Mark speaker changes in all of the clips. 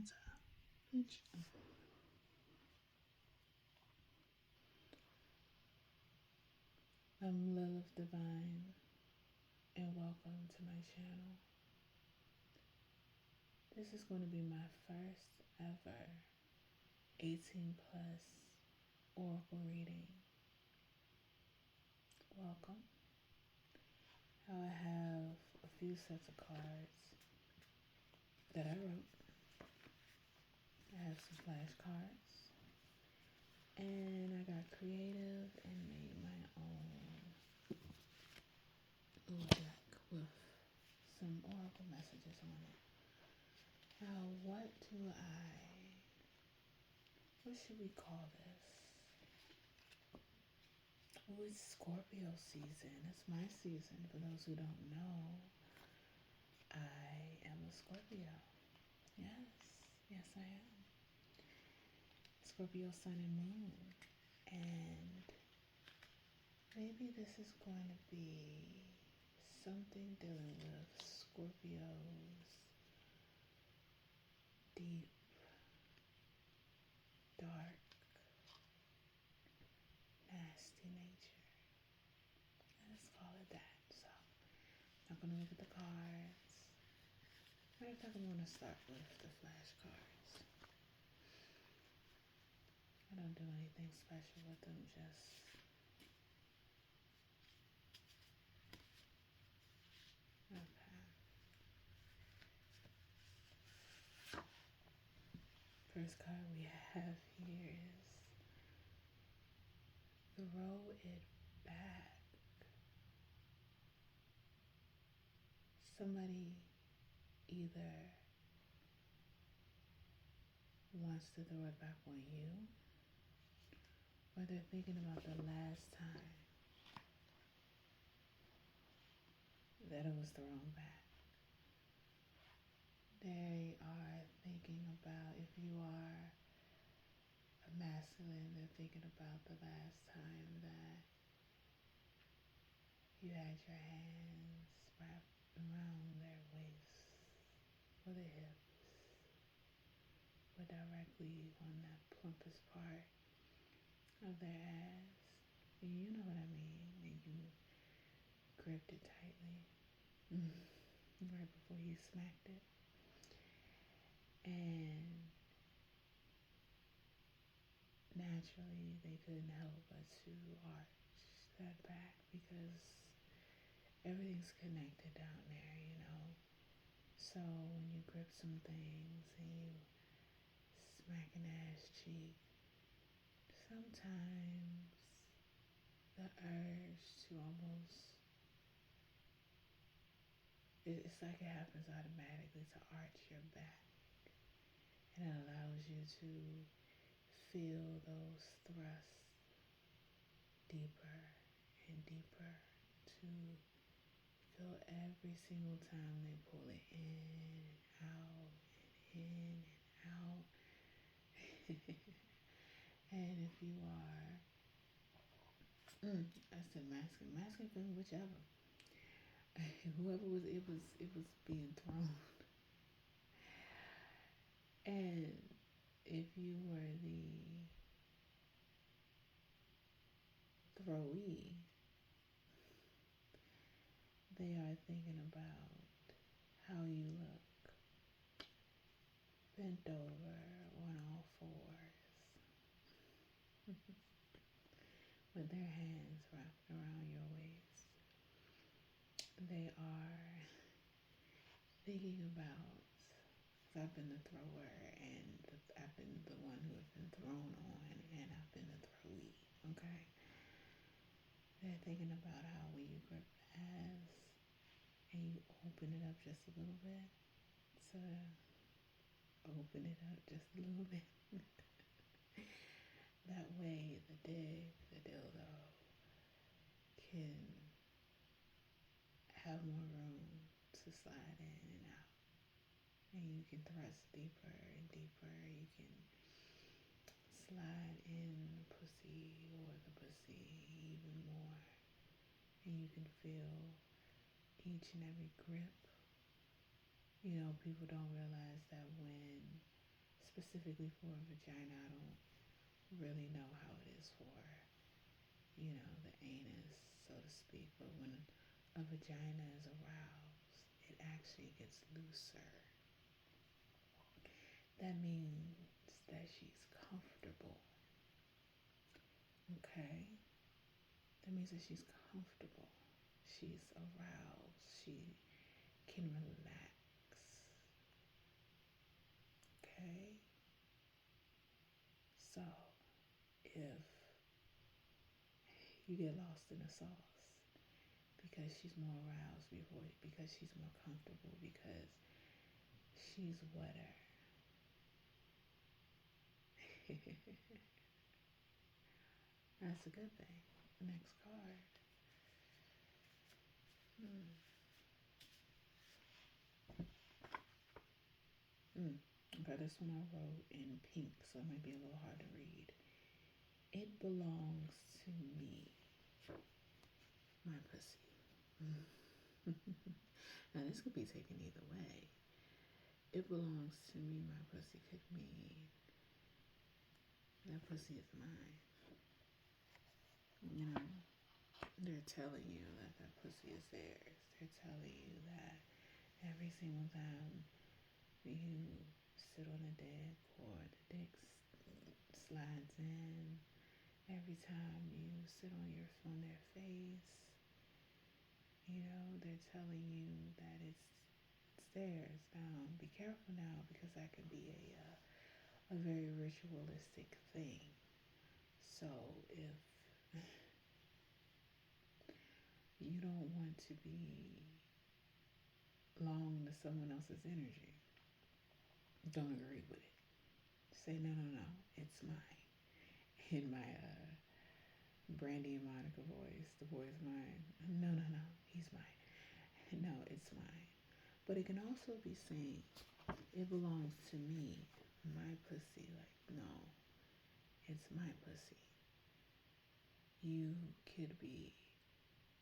Speaker 1: It's I'm Lilith Divine, and welcome to my channel. This is going to be my first ever 18 plus oracle reading. Welcome. I have a few sets of cards that I wrote. I have some flashcards, and I got creative and made my own little deck with some oracle messages on it. Now, what should we call this? Well, it's Scorpio season. It's my season. For those who don't know, I am a Scorpio. Yes, I am. Scorpio sun and moon. And maybe this is going to be something dealing with Scorpio's deep, dark, nasty nature. Let's call it that. So, I'm going to look at the cards. Matter of fact, I'm going to start with the flashcards. I don't do anything special with them, just okay. First card we have here is throw it back. Somebody either wants to throw it back on you, or they're thinking about the last time that it was thrown back. They are thinking about, if you are a masculine, they're thinking about the last time that you had your hands wrapped around their waist or their hips or directly on that plumpest part of their ass. And you know what I mean. And you gripped it tightly right before you smacked it. And naturally, they couldn't help but to arch that back because everything's connected down there, you know. So when you grip some things and you smack an ass cheek, sometimes the urge to almost, it's like it happens automatically to arch your back. And it allows you to feel those thrusts deeper and deeper, to feel every single time they pull it in and out and in and out. And if you are, I said masculine, feminine, whichever. Whoever was, it was being thrown. And if you were the throwee, they are thinking about how you look, bent over on all fours, with their hands wrapped around your waist. They are thinking about, because I've been the thrower and I've been the one who has been thrown on, and I've been the throwee, okay? They're thinking about how when you grip the ass and you open it up just a little bit, so open it up just a little bit. That way the dildo can have more room to slide in and out. And you can thrust deeper and deeper. You can slide in the pussy or the pussy even more. And you can feel each and every grip. You know, people don't realize that when specifically for a vagina. I don't really know how it is for, the anus, so to speak. But when a vagina is aroused, it actually gets looser. That means that she's comfortable. Okay? That means that she's comfortable. She's aroused. She can relax. Okay? So, if you get lost in the sauce because she's more aroused because she's more comfortable, because she's wetter. That's a good thing. Next card. Hmm. Okay, this one I wrote in pink, so it might be a little hard to read. It belongs to me, my pussy. Now, this could be taken either way. It belongs to me, my pussy could mean that pussy is mine. They're telling you that that pussy is theirs. They're telling you that every single time you sit on a dick or the dick slides in, every time you sit on their face, they're telling you that it's theirs. Now, be careful now, because that could be a very ritualistic thing. So if you don't want to be long to someone else's energy, don't agree with it. Say no, no, no. It's mine. In my Brandy and Monica voice, the boy is mine. No, no, no. He's mine. No, it's mine. But it can also be saying, it belongs to me, my pussy. Like, no, it's my pussy. You could be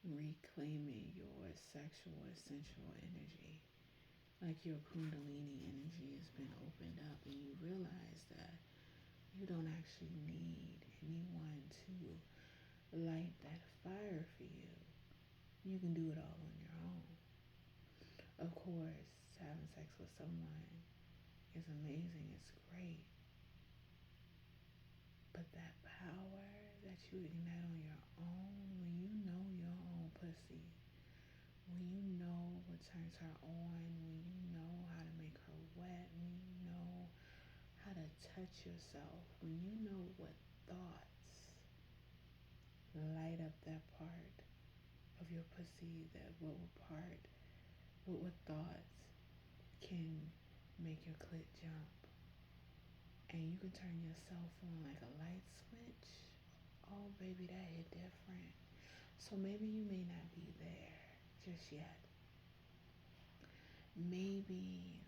Speaker 1: reclaiming your sexual essential energy. Like your Kundalini energy has been opened up, and you realize that you don't actually need anyone to light that fire for you. You can do it all on your own. Of course, having sex with someone is amazing, it's great. But that power that you ignite on your own, when you know your own pussy, when you know what turns her on, when you know how to make her wet, when you know how to touch yourself, when you know what thoughts light up that part of your pussy, that what thoughts can make your clit jump, and you can turn yourself on like a light switch. Oh baby, that hit different. So maybe you may not be there just yet. Maybe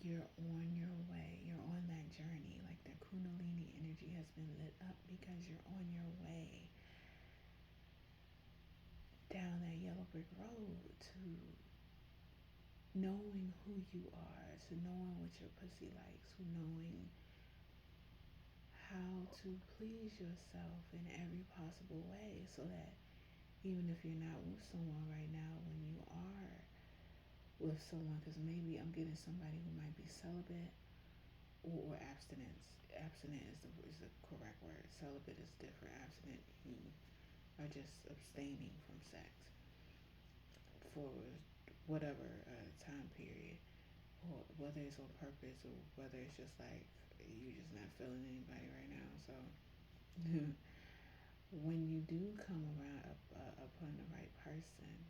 Speaker 1: you're on your way, you're on that journey, like the Kundalini energy has been lit up because you're on your way down that yellow brick road to knowing who you are, to knowing what your pussy likes, to knowing how to please yourself in every possible way, so that even if you're not with someone right now, when you are with someone, because maybe I'm getting somebody who might be celibate or abstinence. Abstinent is the correct word. Celibate is different. Abstinent, you are just abstaining from sex for whatever time period, or whether it's on purpose or whether it's just like you're just not feeling anybody right now. So when you do come around upon the right person,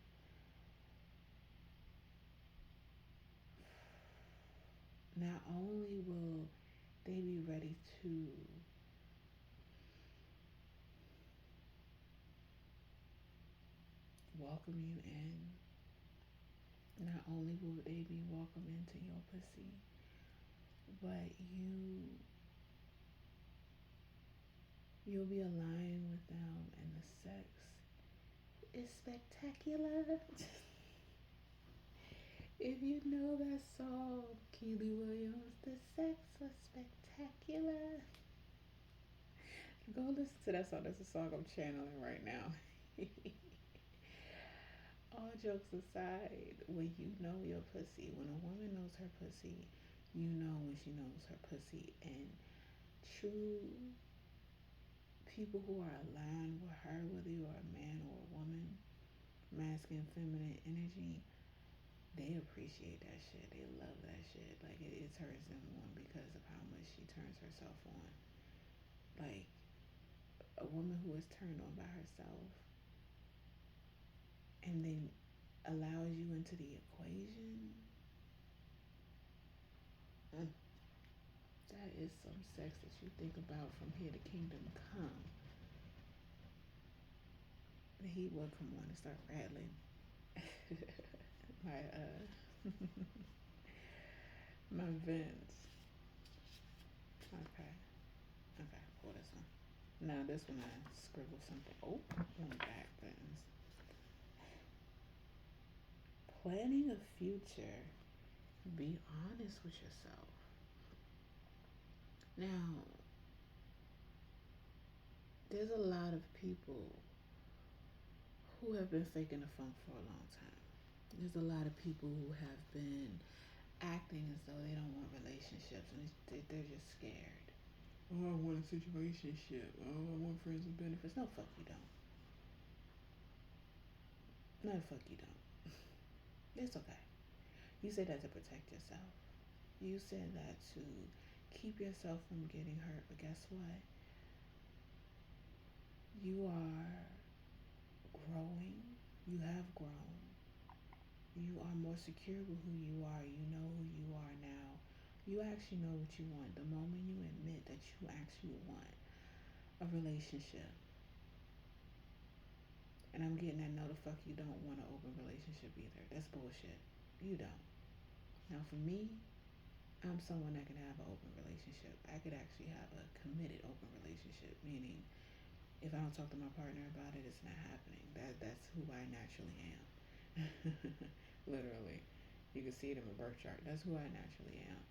Speaker 1: not only will they be ready to welcome you in, not only will they be welcome into your pussy, but you'll be aligned with them, and the sex is spectacular. If you know that song, Keely Williams, the sex was spectacular. Go listen to that song. That's a song I'm channeling right now. All jokes aside, when you know your pussy, when a woman knows her pussy, you know when she knows her pussy. And true people who are aligned with her, whether you are a man or a woman, masculine, feminine energy, they appreciate that shit. They love that shit. Like it turns them on because of how much she turns herself on. Like a woman who is turned on by herself and then allows you into the equation. Mm, that is some sex that you think about from here to kingdom come. The heat will come on and start rattling. my my vents. Okay, okay, pull this one. Now this one I scribbled something. Oh, on the back buttons. Planning a future. Be honest with yourself. Now, there's a lot of people who have been faking the funk for a long time. There's a lot of people who have been acting as though they don't want relationships and they're just scared. Oh, I want a situationship. Oh, I want friends with benefits. No, fuck you don't. No, fuck you don't. It's okay. You said that to protect yourself. You said that to keep yourself from getting hurt. But guess what? You are growing. You have grown. You are more secure with who you are. You know who you are now. You actually know what you want. The moment you admit that you actually want a relationship, and I'm getting that no, the fuck you don't want an open relationship either. That's bullshit. You don't. Now, for me, I'm someone that can have an open relationship. I could actually have a committed open relationship, meaning if I don't talk to my partner about it, it's not happening. That's who I naturally am. Literally. You can see it in my birth chart. That's who I naturally am.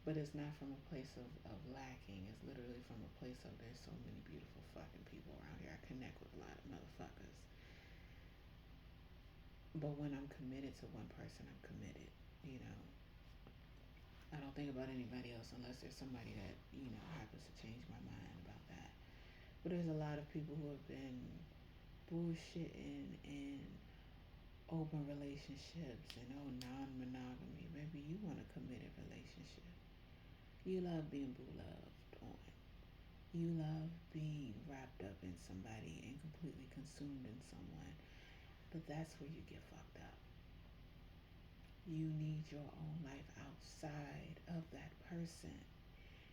Speaker 1: But it's not from a place of lacking. It's literally from a place of there's so many beautiful fucking people around here. I connect with a lot of motherfuckers. But when I'm committed to one person, I'm committed. You know, I don't think about anybody else unless there's somebody that, happens to change my mind about that. But there's a lot of people who have been bullshitting in open relationships and non-monogamy. Baby, you want a committed relationship. You love being boo loved on. You love being wrapped up in somebody and completely consumed in someone. But that's where you get fucked up. You need your own life outside of that person.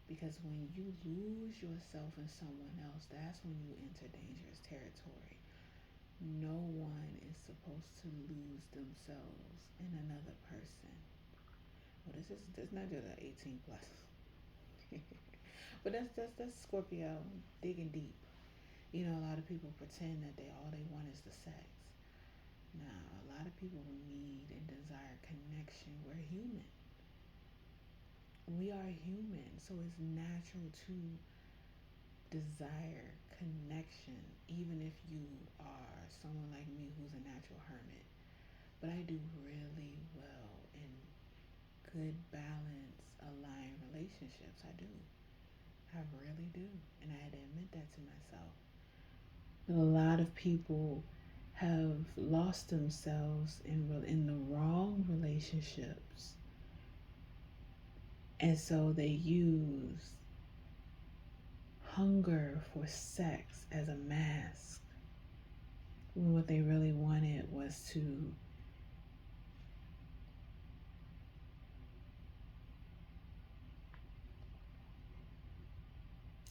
Speaker 1: Because when you lose yourself in someone else, that's when you enter dangerous territory. No one is supposed to lose themselves in another person. Well, this not just an 18 plus. But that's Scorpio digging deep. A lot of people pretend that they want is the sex. Now, a lot of people need and desire connection. We're human. We are human, so it's natural to desire connection, even if you are someone like me who's a natural hermit. But I do really well in good balance, aligned relationships. I do. I really do. And I had to admit that to myself. But a lot of people have lost themselves in the wrong relationships. And so they use hunger for sex as a mask when what they really wanted was to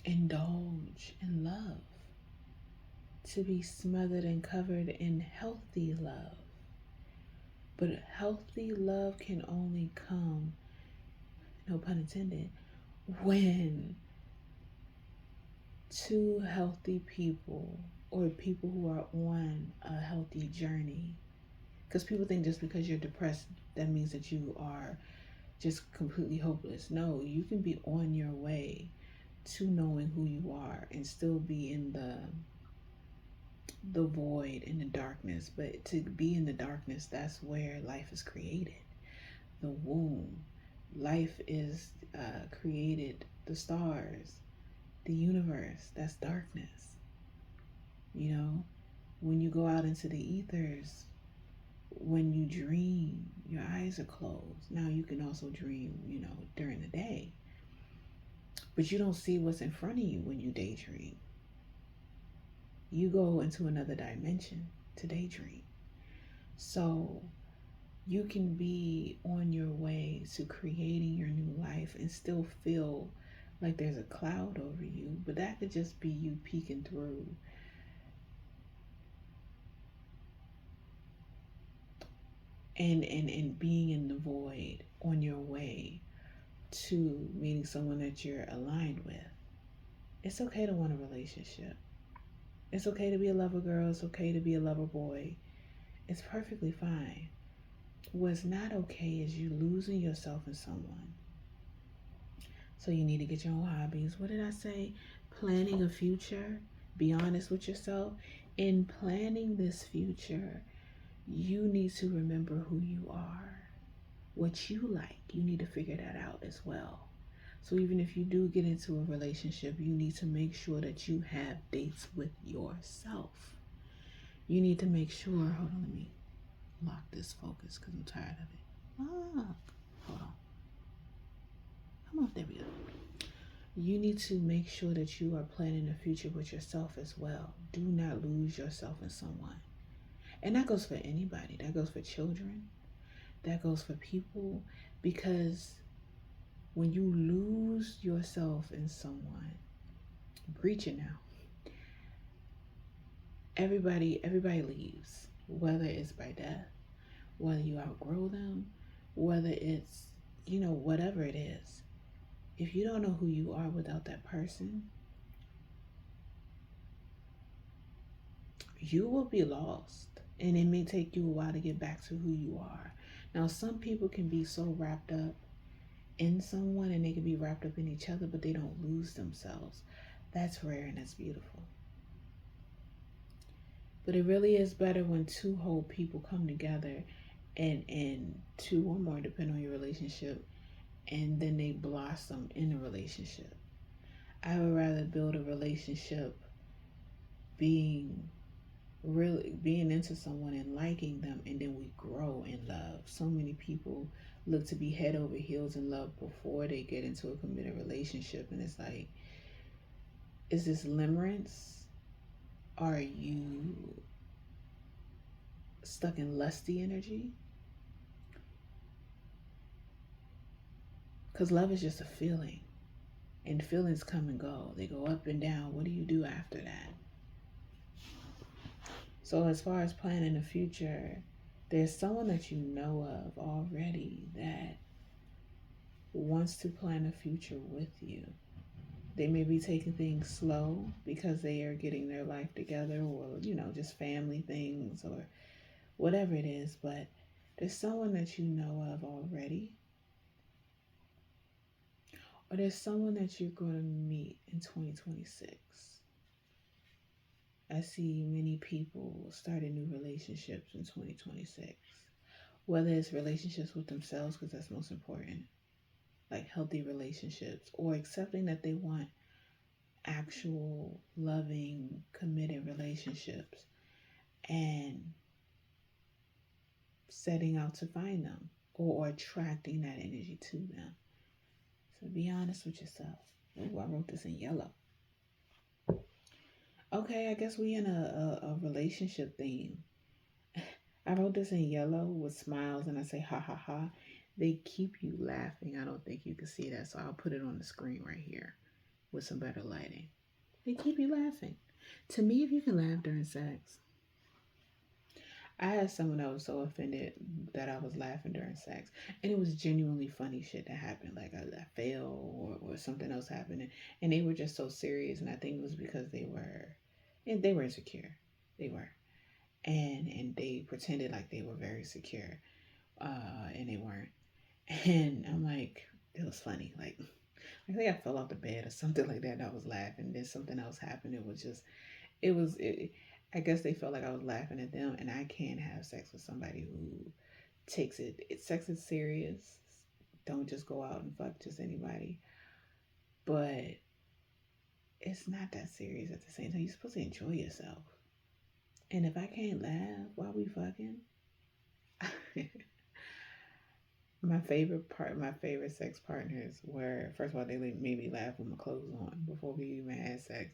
Speaker 1: indulge in love, to be smothered and covered in healthy love. But healthy love can only come, no pun intended, when two healthy people or people who are on a healthy journey Because people think just because you're depressed, that means that you are just completely hopeless. No, you can be on your way to knowing who you are and still be in the void, in the darkness. But to be in the darkness, that's where life is created. The womb, life is created. The stars, the universe, that's darkness. You know, when you go out into the ethers, when you dream, your eyes are closed. Now you can also dream, during the day, but you don't see what's in front of you when you daydream. You go into another dimension to daydream. So you can be on your way to creating your new life and still feel like there's a cloud over you, but that could just be you peeking through and being in the void on your way to meeting someone that you're aligned with. It's okay to want a relationship. It's okay to be a lover girl. It's okay to be a lover boy. It's perfectly fine. What's not okay is you losing yourself in someone. So you need to get your own hobbies. What did I say? Planning a future. Be honest with yourself. In planning this future, you need to remember who you are, what you like. You need to figure that out as well. So even if you do get into a relationship, you need to make sure that you have dates with yourself. You need to make sure, hold on, let me lock this focus because I'm tired of it. Hold on. Come on, there we go. You need to make sure that you are planning the future with yourself as well. Do not lose yourself in someone. And that goes for anybody. That goes for children. That goes for people. Because when you lose yourself in someone, breach it now. Everybody leaves, whether it's by death, whether you outgrow them, whether it's, whatever it is. If you don't know who you are without that person, you will be lost. And it may take you a while to get back to who you are. Now, some people can be so wrapped up in someone and they can be wrapped up in each other, but they don't lose themselves. That's rare and that's beautiful. But it really is better when two whole people come together and two or more, depending on your relationship, and then they blossom in a relationship. I would rather build a relationship being into someone and liking them, and then we grow in love. So many people look to be head over heels in love before they get into a committed relationship, and it's like, is this limerence? Are you stuck in lusty energy? Because love is just a feeling, and feelings come and go. They go up and down. What do you do after that? So as far as planning the future, there's someone that you know of already that wants to plan a future with you. They may be taking things slow because they are getting their life together, or, just family things or whatever it is, but there's someone that you know of already, or there's someone that you're going to meet in 2026. I see many people starting new relationships in 2026, whether it's relationships with themselves, because that's most important, like healthy relationships, or accepting that they want actual loving, committed relationships and setting out to find them, or attracting that energy to them. So be honest with yourself. Ooh, I wrote this in yellow. Okay, I guess we in a relationship theme. I wrote this in yellow with smiles and I say ha ha ha. They keep you laughing. I don't think you can see that, so I'll put it on the screen right here with some better lighting. They keep you laughing. To me, if you can laugh during sex, I had someone that was so offended that I was laughing during sex, and it was genuinely funny shit that happened. Like I fell or something else happened, and they were just so serious. And I think it was because they were insecure. They were, and they pretended like they were very secure, and they weren't. And I'm like, it was funny. Like I think I fell off the bed or something like that. And I was laughing. Then something else happened. It was just, it was. I guess they felt like I was laughing at them, and I can't have sex with somebody who takes sex is serious. Don't just go out and fuck just anybody. But it's not that serious at the same time. You're supposed to enjoy yourself. And if I can't laugh while we fucking, my favorite sex partners were, first of all, they made me laugh with my clothes on before we even had sex.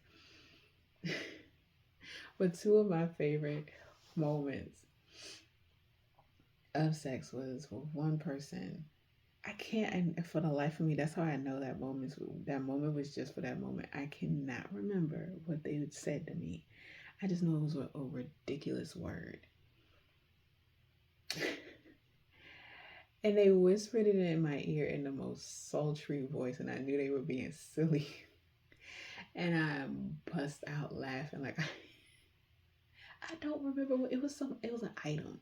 Speaker 1: But two of my favorite moments of sex was with one person. I can't, and for the life of me, that's how I know that moment was just for that moment. I cannot remember what they said to me. I just know it was a ridiculous word. And they whispered it in my ear in the most sultry voice, and I knew they were being silly. And I bust out laughing like I don't remember what it was. It was an item.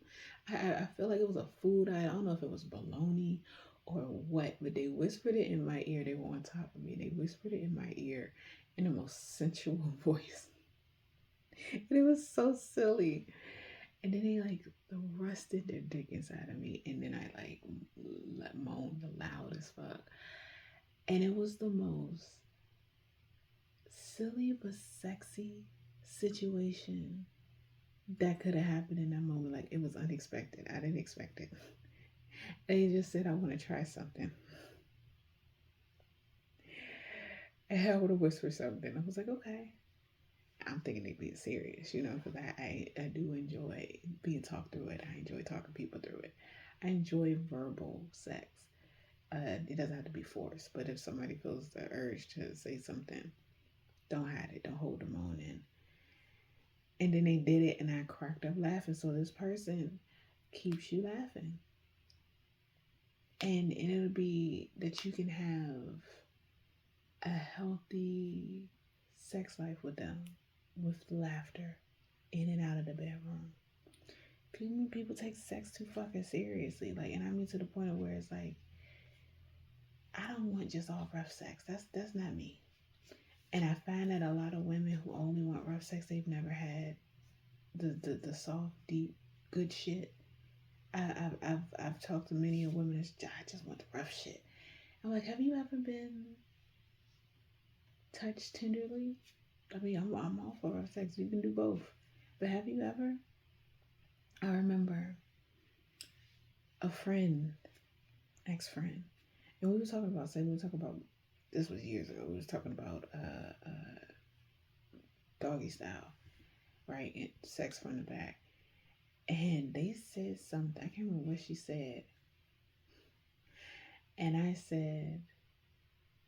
Speaker 1: I feel like it was a food item. I don't know if it was bologna or what, but they whispered it in my ear. They were on top of me. They whispered it in my ear in the most sensual voice, and it was so silly. And then they like thrusted their dick inside of me, and then I like moaned loud as fuck. And it was the most silly but sexy situation that could have happened in that moment. Like it was unexpected. I didn't expect it. They just said, I want to try something. And I would have whispered something. I was like, okay. I'm thinking they being serious, because I do enjoy being talked through it. I enjoy talking people through it. I enjoy verbal sex. It doesn't have to be forced, but if somebody feels the urge to say something, don't hide it. Don't hold them on in. And then they did it, and I cracked up laughing. So this person keeps you laughing. And it'll be that you can have a healthy sex life with them with laughter in and out of the bedroom. People take sex too fucking seriously. Like, and I mean to the point of where it's like, I don't want just all rough sex. That's not me. And I find that a lot of women who only want rough sex, they've never had the soft, deep, good shit. I've talked to many women that's I just want the rough shit. I'm like, have you ever been touched tenderly? I mean, I'm all for rough sex. You can do both. But have you ever? I remember a friend, ex-friend, and we were talking about, this was years ago. We was talking about doggy style, right? And sex from the back. And they said something. I can't remember what she said. And I said,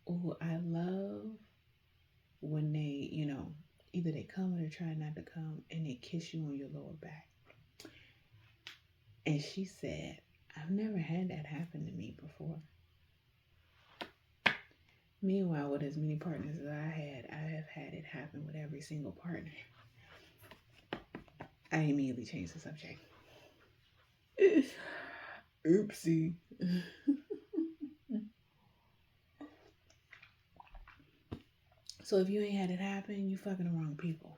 Speaker 1: oh, I love when they, either they come or they try not to come and they kiss you on your lower back. And she said, I've never had that happen to me before. Meanwhile, with as many partners as I have had it happen with every single partner. I immediately changed the subject. Oopsie. So if you ain't had it happen, you fucking the wrong people.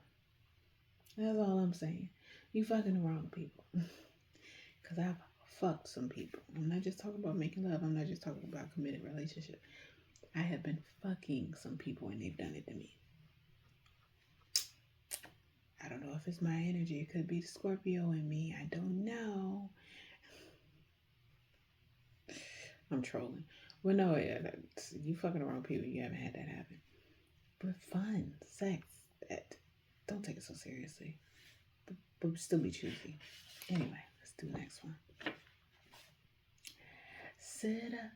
Speaker 1: That's all I'm saying. You fucking the wrong people. Because I've fucked some people. I'm not just talking about making love. I'm not just talking about committed relationship. I have been fucking some people and they've done it to me. I don't know if it's my energy. It could be the Scorpio in me. I don't know. I'm trolling. Well, no, you fucking the wrong people. You haven't had that happen. But fun, sex, don't take it so seriously. But still be choosy. Anyway, let's do the next one. Seduction.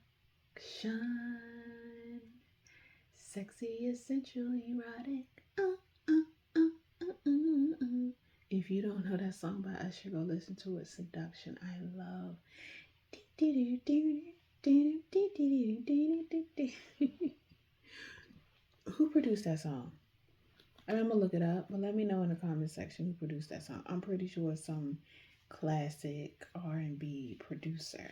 Speaker 1: Sexy, essential, erotic. If you don't know that song by Usher, go listen to it. Seduction. I love. Who produced that song? I mean, I'm gonna look it up, but let me know in the comment section who produced that song. I'm pretty sure it's some classic R&B producer.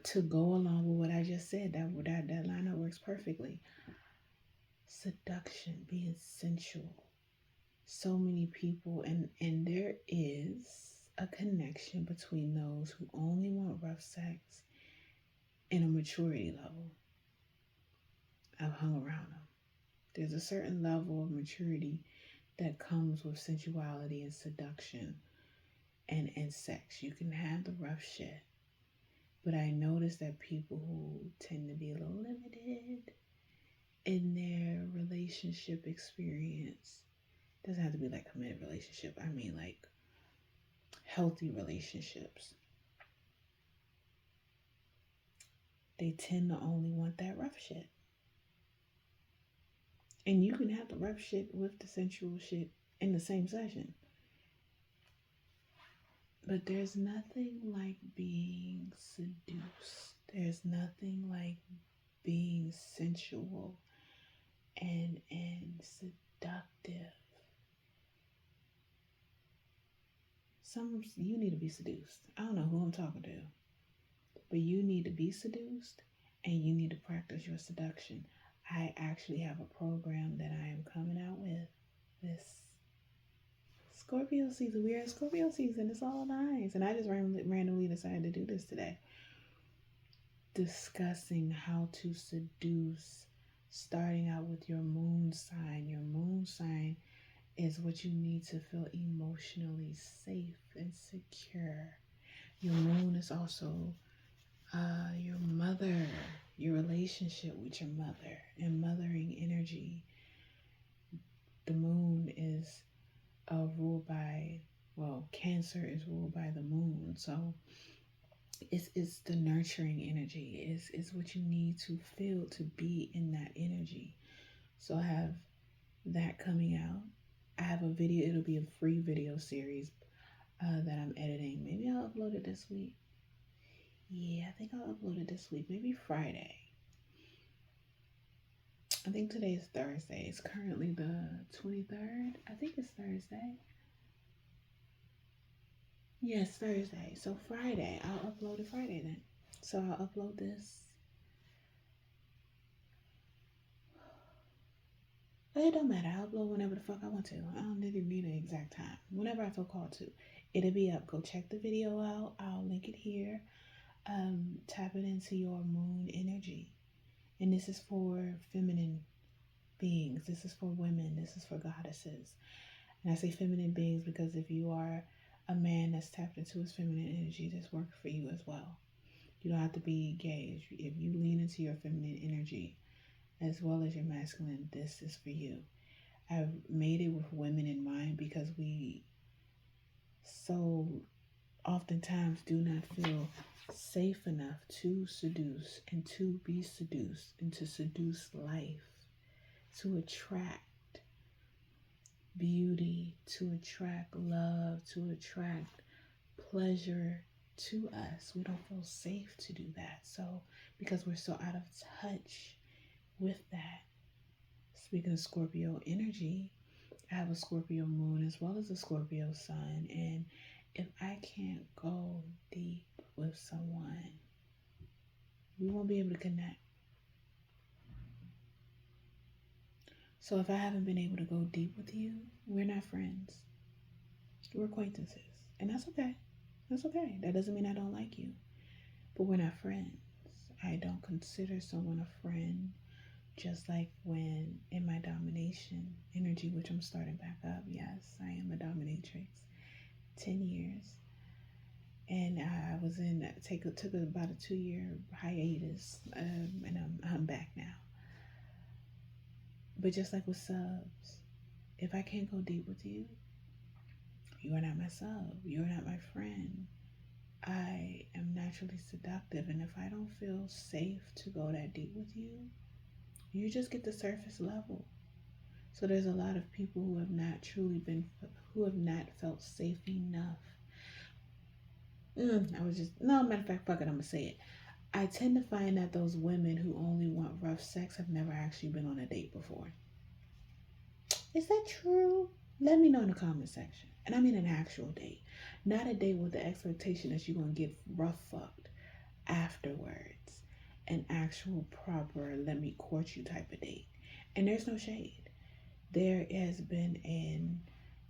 Speaker 1: To go along with what I just said, that lineup works perfectly. Seduction, being sensual. So many people, and there is a connection between those who only want rough sex and a maturity level. I've hung around them. There's a certain level of maturity that comes with sensuality and seduction and sex. You can have the rough shit, but I notice that people who tend to be a little limited in their relationship experience, doesn't have to be like a committed relationship. I mean like healthy relationships. They tend to only want that rough shit. And you can have the rough shit with the sensual shit in the same session. But there's nothing like being seduced. There's nothing like being sensual and seductive. You need to be seduced. I don't know who I'm talking to, but you need to be seduced and you need to practice your seduction. I actually have a program that I am coming out with this Scorpio season. We are in Scorpio season. It's all nice. And I just randomly decided to do this today. Discussing how to seduce, starting out with your moon sign. Your moon sign is what you need to feel emotionally safe and secure. Your moon is also your mother, your relationship with your mother, and mothering energy. The moon is ruled by, well, Cancer is ruled by the moon. So it's the nurturing energy. It's what you need to feel to be in that energy. So I have that coming out. I have a video. It'll be a free video series that I'm editing. Maybe I'll upload it this week. Yeah, I think I'll upload it this week. Maybe Friday. I think today is Thursday. It's currently the 23rd. I think it's Thursday. Yes, Thursday. So Friday. I'll upload it Friday then. So I'll upload this. It don't matter. I'll upload whenever the fuck I want to. I don't need an exact time. Whenever I feel called to. It'll be up. Go check the video out. I'll link it here. Tap it into your moon energy. And this is for feminine beings. This is for women. This is for goddesses. And I say feminine beings because if you are a man that's tapped into his feminine energy, this works for you as well. You don't have to be gay. If you lean into your feminine energy as well as your masculine, this is for you. I've made it with women in mind because we so oftentimes do not feel safe enough to seduce and to be seduced and to seduce life, to attract beauty, to attract love, to attract pleasure to us. We don't feel safe to do that. So, because we're so out of touch with that. Speaking of Scorpio energy, I have a Scorpio moon as well as a Scorpio sun. And if I can't go deep with someone, we won't be able to connect. So if I haven't been able to go deep with you, we're not friends. We're acquaintances. And that's okay. That's okay. That doesn't mean I don't like you. But we're not friends. I don't consider someone a friend. Just like when in my domination energy, which I'm starting back up. Yes, I am a dominatrix. 10 years. And I was took about a 2-year hiatus. And I'm back now. But just like with subs, if I can't go deep with you, you are not my sub. You're not my friend. I am naturally seductive. And if I don't feel safe to go that deep with you, you just get the surface level. So there's a lot of people who have not felt safe enough. Matter of fact, fuck it, I'm gonna say it. I tend to find that those women who only want rough sex have never actually been on a date before. Is that true? Let me know in the comment section. And I mean an actual date. Not a date with the expectation that you're going to get rough fucked afterwards. An actual proper let me court you type of date. And there's no shade. There has been an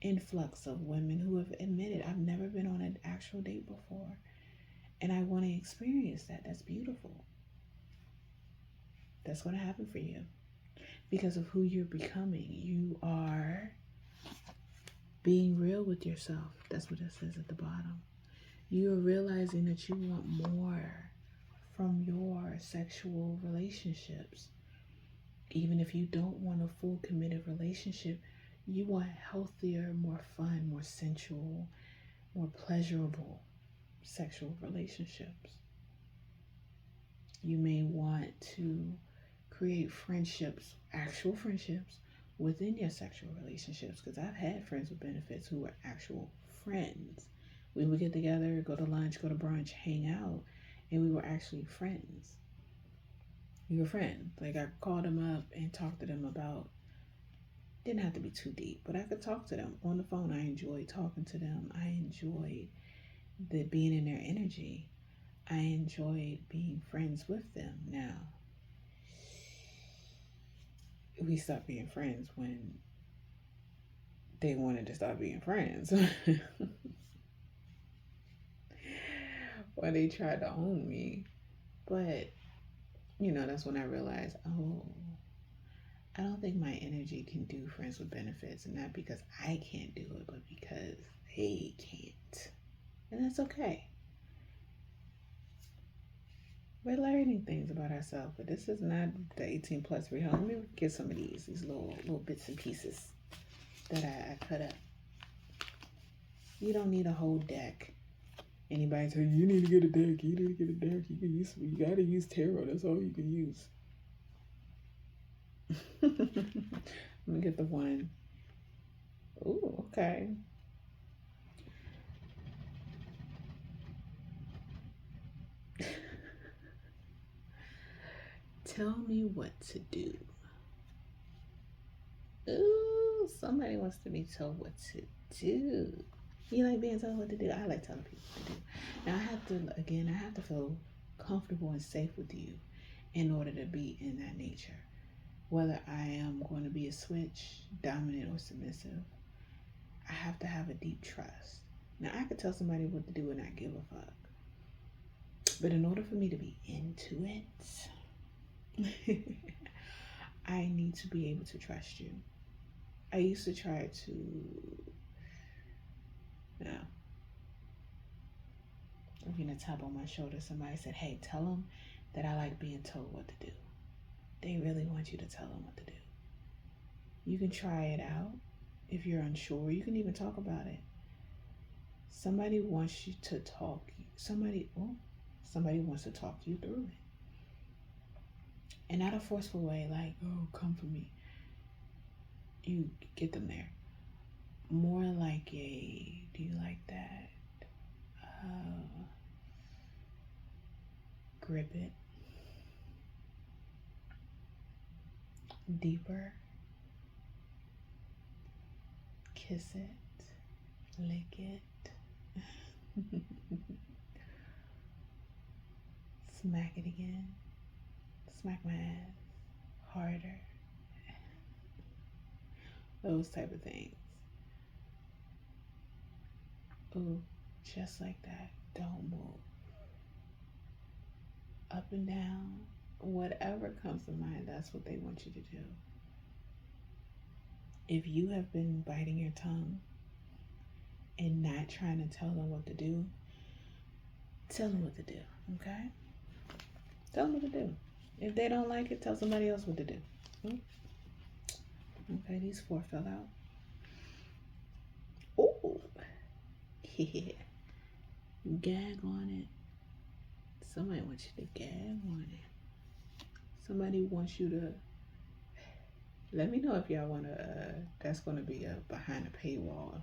Speaker 1: influx of women who have admitted, I've never been on an actual date before. And I want to experience that. That's beautiful. That's going to happen for you because of who you're becoming. You are being real with yourself. That's what it says at the bottom. You are realizing that you want more from your sexual relationships. Even if you don't want a full committed relationship, you want healthier, more fun, more sensual, more pleasurable sexual relationships. You may want to create friendships, actual friendships, within your sexual relationships. Because I've had friends with benefits who were actual friends. We would get together, go to lunch, go to brunch, hang out, and we were actually friends. We were friends. Like I called them up and talked to them about, didn't have to be too deep, but I could talk to them on the phone. I enjoyed talking to them. I enjoyed being in their energy. I enjoyed being friends with them. Now, we stopped being friends when they wanted to stop being friends. When they tried to own me. But, that's when I realized, oh, I don't think my energy can do friends with benefits. And not because I can't do it, but because they can't. And that's okay. We're learning things about ourselves, but this is not the 18 plus real. Let me get some of these little bits and pieces that I cut up. You don't need a whole deck. Anybody tell you need to get a deck, you need to get a deck. You gotta use tarot. That's all you can use. Let me get the one. Ooh, okay. Tell me what to do. Ooh, somebody wants to be told what to do. You like being told what to do? I like telling people what to do. Now I have to feel comfortable and safe with you in order to be in that nature. Whether I am going to be a switch, dominant or submissive, I have to have a deep trust. Now I could tell somebody what to do and not give a fuck. But in order for me to be into it, I need to be able to trust you. I used to try to, looking a tap on my shoulder, somebody said, hey, tell them that I like being told what to do. They really want you to tell them what to do. You can try it out. If you're unsure, you can even talk about it. Somebody wants you to talk. Somebody wants to talk you through it. And not a forceful way, like, oh, come for me. You get them there. More like a, do you like that? Grip it. Deeper. Kiss it. Lick it. Smack it again. Smack my ass. Harder. Those type of things. Ooh, just like that. Don't move. Up and down. Whatever comes to mind, that's what they want you to do. If you have been biting your tongue and not trying to tell them what to do, tell them what to do, okay? Tell them what to do. If they don't like it, tell somebody else what to do. Okay, these 4 fell out. Oh, yeah. Gag on it. Somebody wants you to gag on it. Somebody wants you to. Let me know if y'all want to. That's going to be a behind a paywall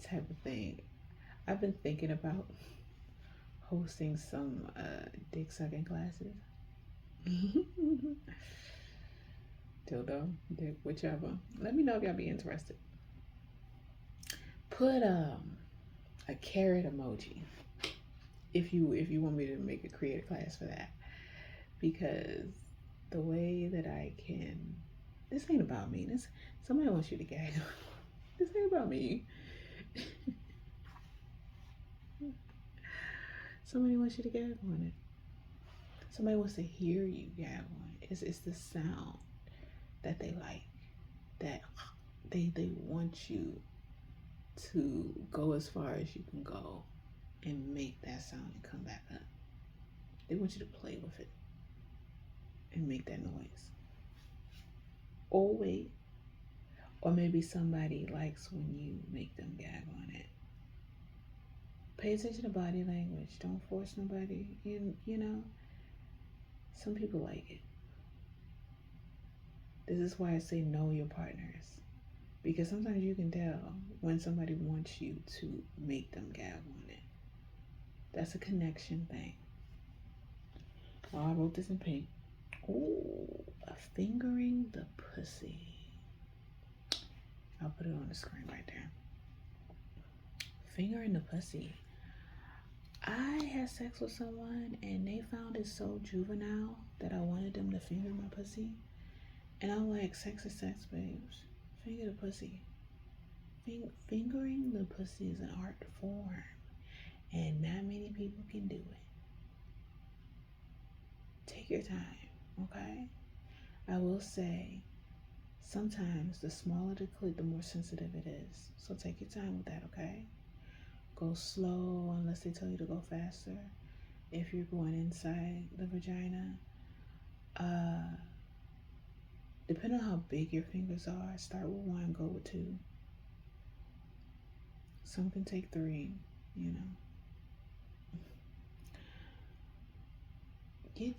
Speaker 1: type of thing. I've been thinking about hosting some dick sucking classes. dildo, dick, whichever. Let me know if y'all be interested. Put a carrot emoji if you want me to make a create a class for that, because the way that I can, this ain't about me. This somebody wants you to gag. This ain't about me. Somebody wants you to gag on it. Somebody wants to hear you gag on it. It's the sound that they like. That they want you to go as far as you can go and make that sound and come back up. They want you to play with it and make that noise. Or wait. Or maybe somebody likes when you make them gag on it. Pay attention to body language. Don't force nobody. You know, some people like it. This is why I say know your partners. Because sometimes you can tell when somebody wants you to make them gag on it. That's a connection thing. Oh, I wrote this in pink. Oh, fingering the pussy. I'll put it on the screen right there. Fingering the pussy. I had sex with someone and they found it so juvenile that I wanted them to finger my pussy. And I'm like, sex is sex, babes. Finger the pussy. Fingering the pussy is an art form. And not many people can do it. Take your time, okay? I will say, sometimes the smaller the clit, the more sensitive it is. So take your time with that, okay? Go slow unless they tell you to go faster. If you're going inside the vagina, depending on how big your fingers are, start with 1, go with 2. Some can take 3, you know.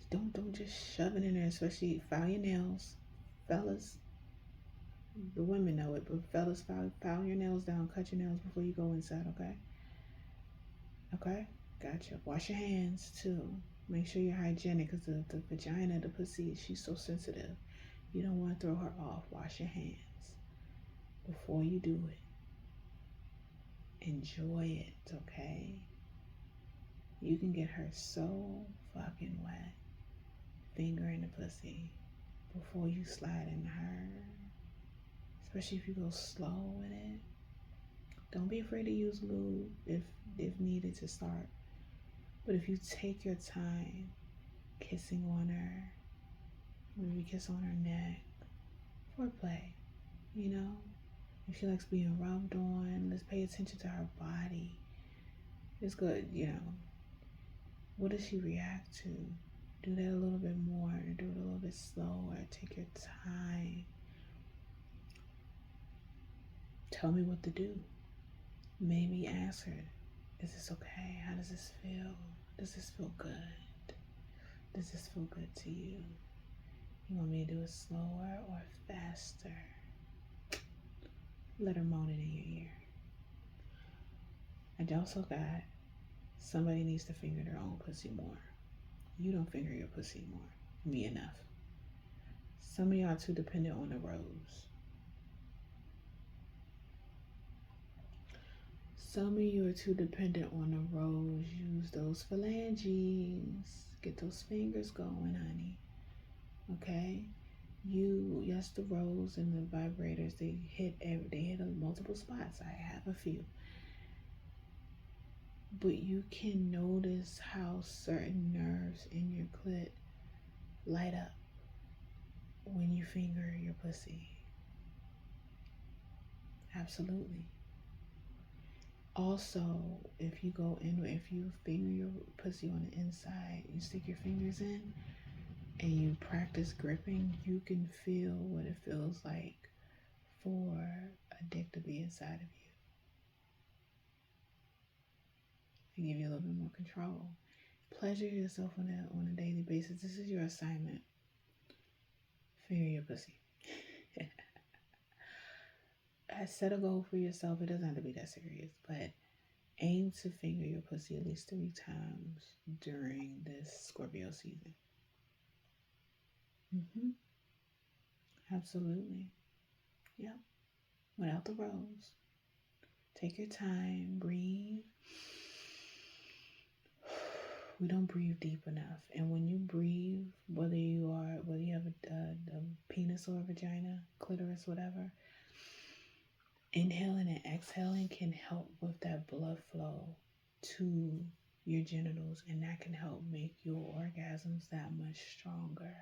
Speaker 1: Don't just shove it in there, especially file your nails. Fellas, the women know it, but fellas, file your nails down, cut your nails before you go inside, okay? Okay? Gotcha. Wash your hands too. Make sure you're hygienic, because the vagina, the pussy, she's so sensitive. You don't want to throw her off. Wash your hands before you do it. Enjoy it, okay? You can get her so fucking wet. Finger in the pussy before you slide in her. Especially if you go slow with it. Don't be afraid to use lube if needed to start. But if you take your time kissing on her, maybe kiss on her neck, foreplay, you know? If she likes being rubbed on, let's pay attention to her body. It's good, you know. What does she react to? Do that a little bit more, do it a little bit slower, take your time. Tell me what to do. Maybe ask her, is this okay? How does this feel? Does this feel good? Does this feel good to you? You want me to do it slower or faster? Let her moan it in your ear. I also got, somebody needs to finger their own pussy more. You don't finger your pussy more. Me enough. Some of y'all too dependent on the rose. Some of you are too dependent on the rose. Use those phalanges. Get those fingers going, honey. Okay? Yes, the rose and the vibrators, they hit multiple spots. I have a few. But you can notice how certain nerves in your clit light up when you finger your pussy. Absolutely. Also, if you finger your pussy on the inside, you stick your fingers in and you practice gripping, you can feel what it feels like for a dick to be inside of you. And give you a little bit more control. Pleasure yourself on a daily basis. This is your assignment. Finger your pussy. Set a goal for yourself. It doesn't have to be that serious, but aim to finger your pussy at least 3 times during this Scorpio season. Absolutely. Yep. Without the rose. Take your time, breathe. We don't breathe deep enough. And when you breathe, whether you have a penis or a vagina, clitoris, whatever, inhaling and exhaling can help with that blood flow to your genitals, and that can help make your orgasms that much stronger.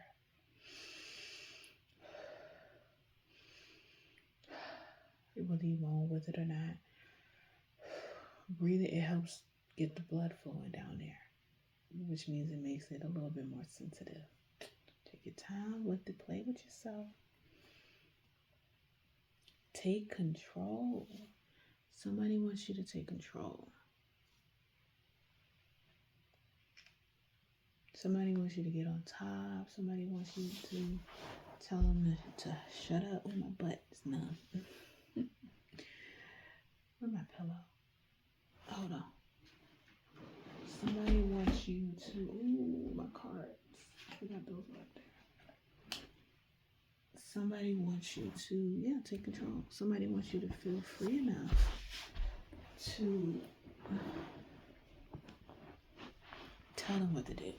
Speaker 1: Whether you want with it or not, breathing, it helps get the blood flowing down there, which means it makes it a little bit more sensitive. Take your time with it, play with yourself. Take control. Somebody wants you to take control. Somebody wants you to get on top. Somebody wants you to tell them to shut up when my butt is numb. Where's my pillow? Hold on. Somebody wants you to... Ooh, my cards. I forgot those were up there. Somebody wants you to, take control. Somebody wants you to feel free enough to tell them what to do.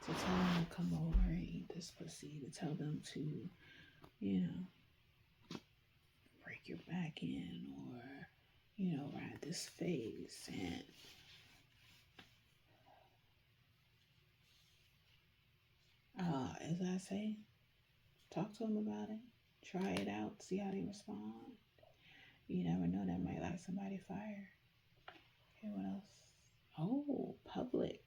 Speaker 1: To tell them to come over and eat this pussy. To tell them to, break your back in, or, ride this face. And as I say, talk to them about it. Try it out. See how they respond. You never know, that might light somebody fire. Okay, what else? Oh, public.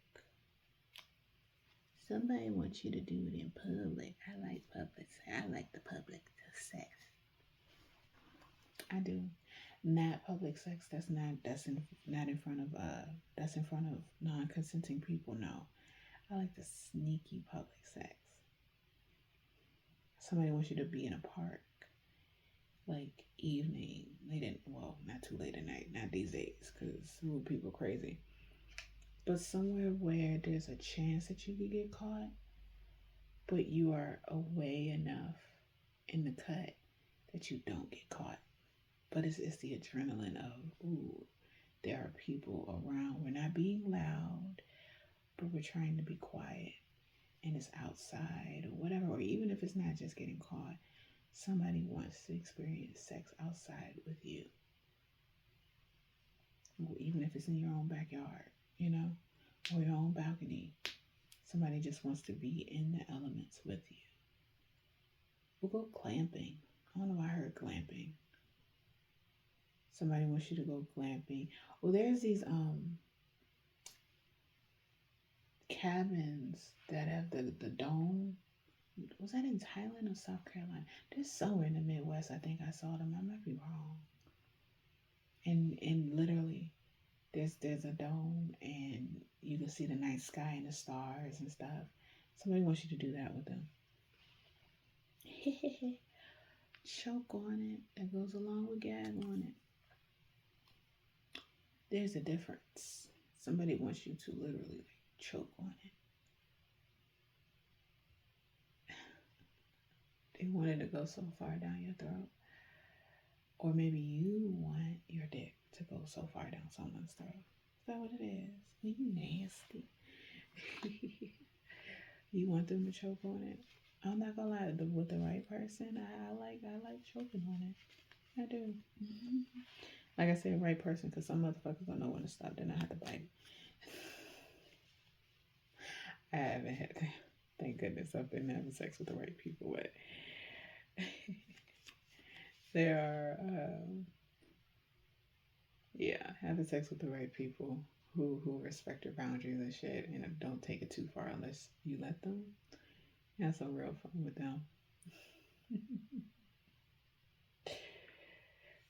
Speaker 1: Somebody wants you to do it in public. I like public. I like the public sex. I do. Not public sex. That's in front of non-consenting people. No, I like the sneaky public sex. Somebody wants you to be in a park, like evening. Not too late at night. Not these days, because people crazy. But somewhere where there's a chance that you could get caught, but you are away enough in the cut that you don't get caught. But it's the adrenaline of, there are people around. We're not being loud, but we're trying to be quiet. And it's outside or whatever. Or even if it's not just getting caught, somebody wants to experience sex outside with you. Even if it's in your own backyard, or your own balcony. Somebody just wants to be in the elements with you. We'll go glamping. I don't know why I heard glamping. Somebody wants you to go glamping. Well, there's these cabins that have the dome. Was that in Thailand or South Carolina? There's somewhere in the Midwest. I think I saw them. I might be wrong. And literally, there's a dome, and you can see the night sky and the stars and stuff. Somebody wants you to do that with them. Choke on it. That goes along with gag on it. There's a difference. Somebody wants you to literally choke on it. They want it to go so far down your throat. Or maybe you want your dick to go so far down someone's throat. Is that what it is? You nasty. You want them to choke on it? I'm not gonna lie, with the right person, I like choking on it. I do. Like I said, right person, because some motherfuckers don't know when to stop. Then I have to bite it. I haven't had that. Thank goodness I've been having sex with the right people, but there are, having sex with the right people who respect your boundaries and shit, and don't take it too far unless you let them. Have some real fun with them.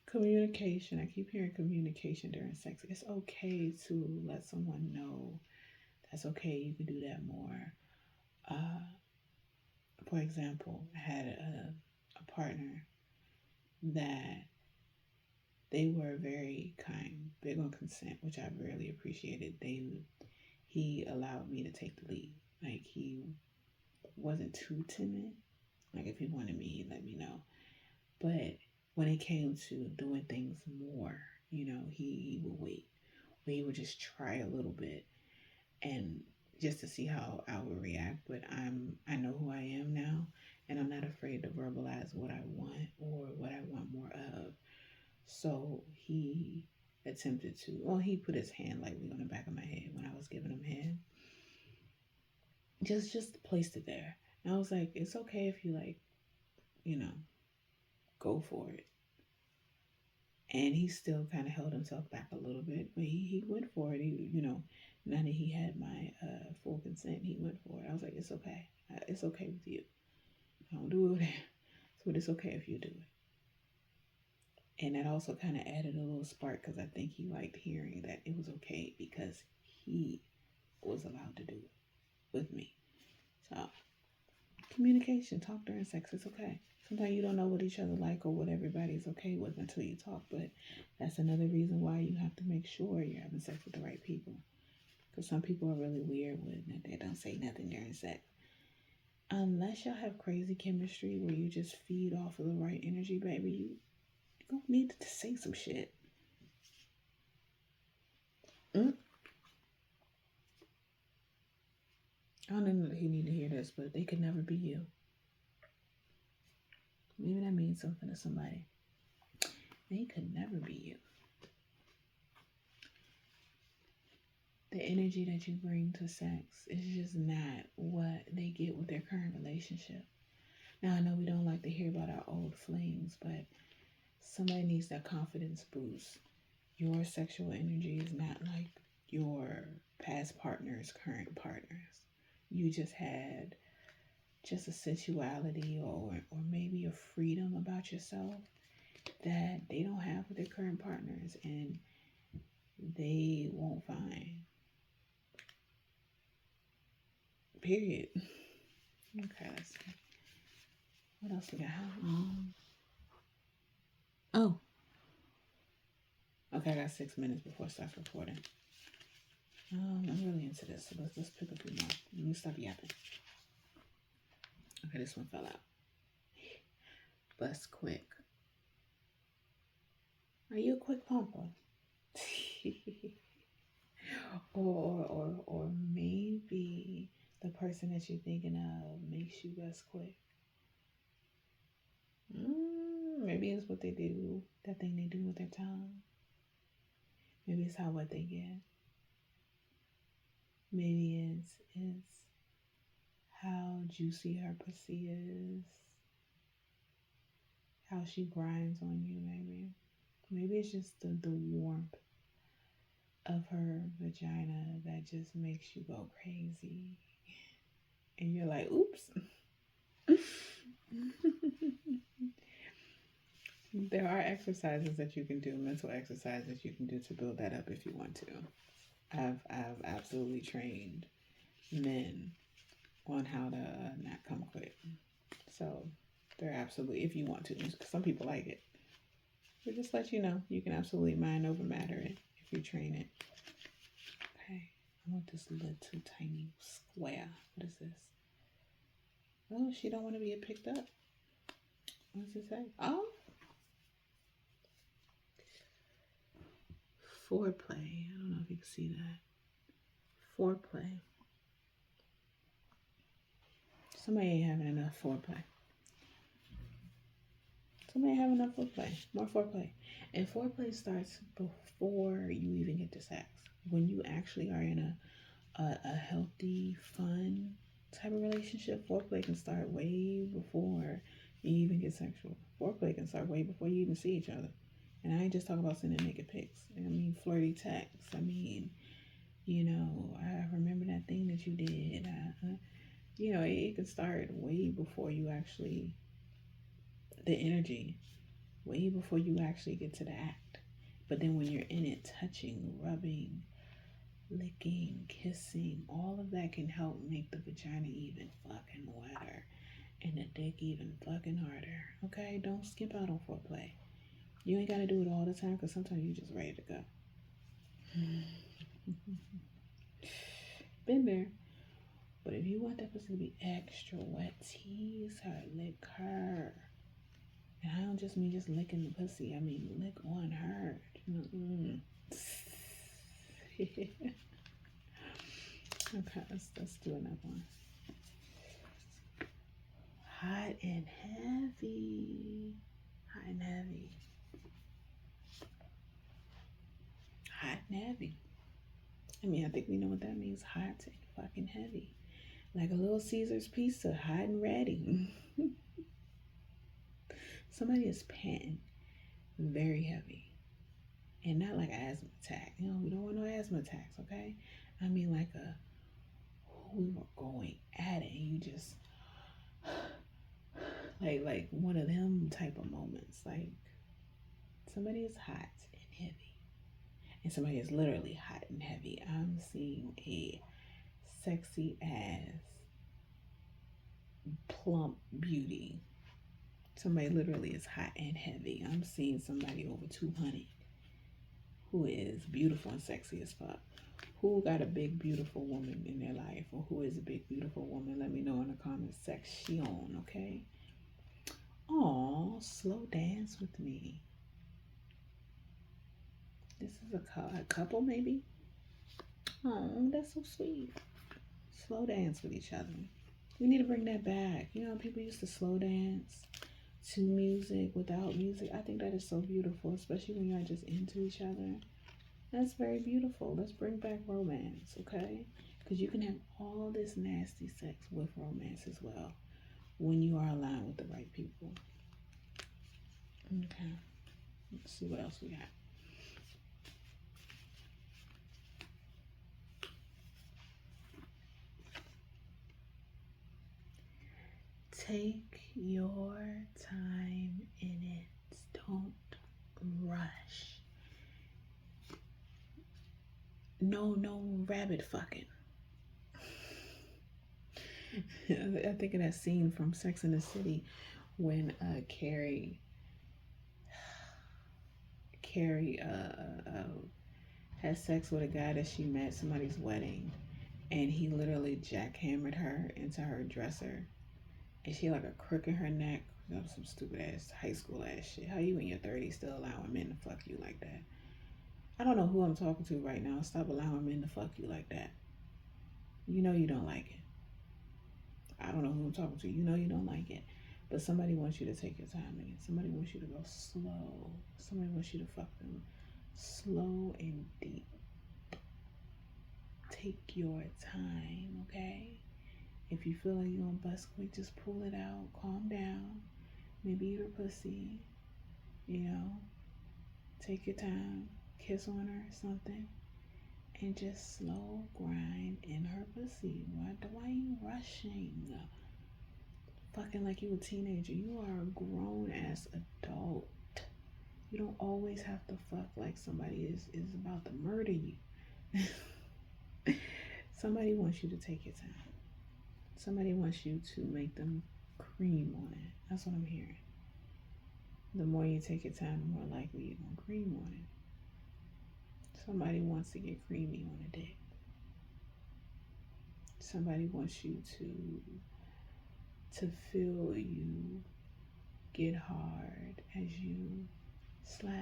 Speaker 1: Communication. I keep hearing communication during sex. It's okay to let someone know that's okay. You can do that more. For example, I had a partner that they were very kind, big on consent, which I really appreciated. He allowed me to take the lead. Like, he wasn't too timid, Like if he wanted me, he'd let me know. But when it came to doing things more, he would wait. Or he would just try a little bit and just to see how I would react. But I know who I am now, and I'm not afraid to verbalize what I want or what I want more of. So he attempted to, well, he put his hand lightly on the back of my head when I was giving him head. Just placed it there. And I was like, it's okay if you like, you know, go for it. And he still kind of held himself back a little bit, but he went for it. Now that he had my full consent, he went for it. I was like, it's okay. It's okay with you. I don't do it, but it's okay if you do it. And that also kind of added a little spark because I think he liked hearing that it was okay because he was allowed to do it with me. So, communication, talk during sex, it's okay. Sometimes you don't know what each other like or what everybody's okay with until you talk, but that's another reason why you have to make sure you're having sex with the right people. Because some people are really weird with that they don't say nothing during sex. Unless y'all have crazy chemistry where you just feed off of the right energy, baby, you don't need to say some shit. I don't know that he need to hear this, but they could never be you. Maybe that means something to somebody. They could never be you. The energy that you bring to sex is just not what they get with their current relationship. Now, I know we don't like to hear about our old flings, but somebody needs that confidence boost. Your sexual energy is not like your past partner's current partners. You just had just a sensuality or maybe a freedom about yourself that they don't have with their current partners and they won't find. Period. Okay, let's see. What else we got? Oh, okay, I got 6 minutes before it starts recording. I'm really into this, so let's just pick a few more. Let me stop yapping. Okay, this one fell out. Bust quick. Are you a quick pumper? or maybe the person that you're thinking of makes you bust quick. Maybe it's what they do, that thing they do with their tongue. Maybe it's what they get. Maybe it's how juicy her pussy is. How she grinds on you, maybe. Maybe it's just the warmth of her vagina that just makes you go crazy. And you're like, oops. There are exercises that you can do, mental exercises you can do to build that up if you want to. I've absolutely trained men on how to not come quick. So they're absolutely, if you want to, because some people like it. But just let you know, you can absolutely mind over matter it if you train it. Okay, I want this little tiny square. What is this? Oh, she don't want to be picked up. What's it say? Oh, foreplay. I don't know if you can see that. Foreplay. Somebody ain't having enough foreplay. Somebody have enough foreplay. More foreplay. And foreplay starts before you even get to sex. When you actually are in a healthy, fun type of relationship, foreplay can start way before you even get sexual. Foreplay can start way before you even see each other. And I ain't just talking about sending naked pics. I mean, flirty texts. I mean, I remember that thing that you did. It can start way before you actually, the energy, way before you actually get to the act. But then when you're in it, touching, rubbing, licking, kissing, all of that can help make the vagina even fucking wetter and the dick even fucking harder. Okay? Don't skip out on foreplay. You ain't got to do it all the time because sometimes you're just ready to go. Been there. But if you want that pussy to be extra wet, tease her, lick her. And I don't just mean just licking the pussy. I mean lick on her. Okay, let's do another one. Hot and heavy. Hot and heavy. Hot and heavy. I mean, I think we know what that means. Hot and fucking heavy. Like a Little Caesar's pizza, hot and ready. Somebody is panting very heavy. And not like an asthma attack. You know, we don't want no asthma attacks, okay? I mean like we were going at it and you just like one of them type of moments. Like somebody is hot and heavy. And somebody is literally hot and heavy. I'm seeing a sexy ass plump beauty. Somebody literally is hot and heavy. I'm seeing somebody over 200 who is beautiful and sexy as fuck. Who got a big beautiful woman in their life, or who is a big beautiful woman? Let me know in the comment section, okay? Oh, slow dance with me. This is a couple maybe. Oh, that's so sweet. Slow dance with each other. We need to bring that back. You know, people used to slow dance to music, without music. I think that is so beautiful, especially when you're just into each other. That's very beautiful. Let's bring back romance, okay? Because you can have all this nasty sex with romance as well when you are aligned with the right people. Okay. Let's see what else we got. Take your time in it. Don't rush. No rabbit fucking. I think of that scene from Sex and the City when Carrie had sex with a guy that she met at somebody's wedding, and he literally jackhammered her into her dresser, and she like a crook in her neck. That was some stupid ass high school ass shit. How you in your 30s still allowing men to fuck you like that? I don't know who I'm talking to right now. Stop allowing men to fuck you like that. You know you don't like it. I don't know who I'm talking to. You know you don't like it. But somebody wants you to take your time in it. Somebody wants you to go slow. Somebody wants you to fuck them slow and deep. Take your time, okay? If you feel like you're gonna bust quick, just pull it out. Calm down. Maybe eat her pussy. You know, take your time. Kiss on her or something. And just slow grind in her pussy. Why are you rushing? Fucking like you a teenager. You are a grown ass adult. You don't always have to fuck like somebody is about to murder you. Somebody wants you to take your time. Somebody wants you to make them cream on it. That's what I'm hearing. The more you take your time, the more likely you're gonna cream on it. Somebody wants to get creamy on a dick. Somebody wants you to feel you get hard as you slap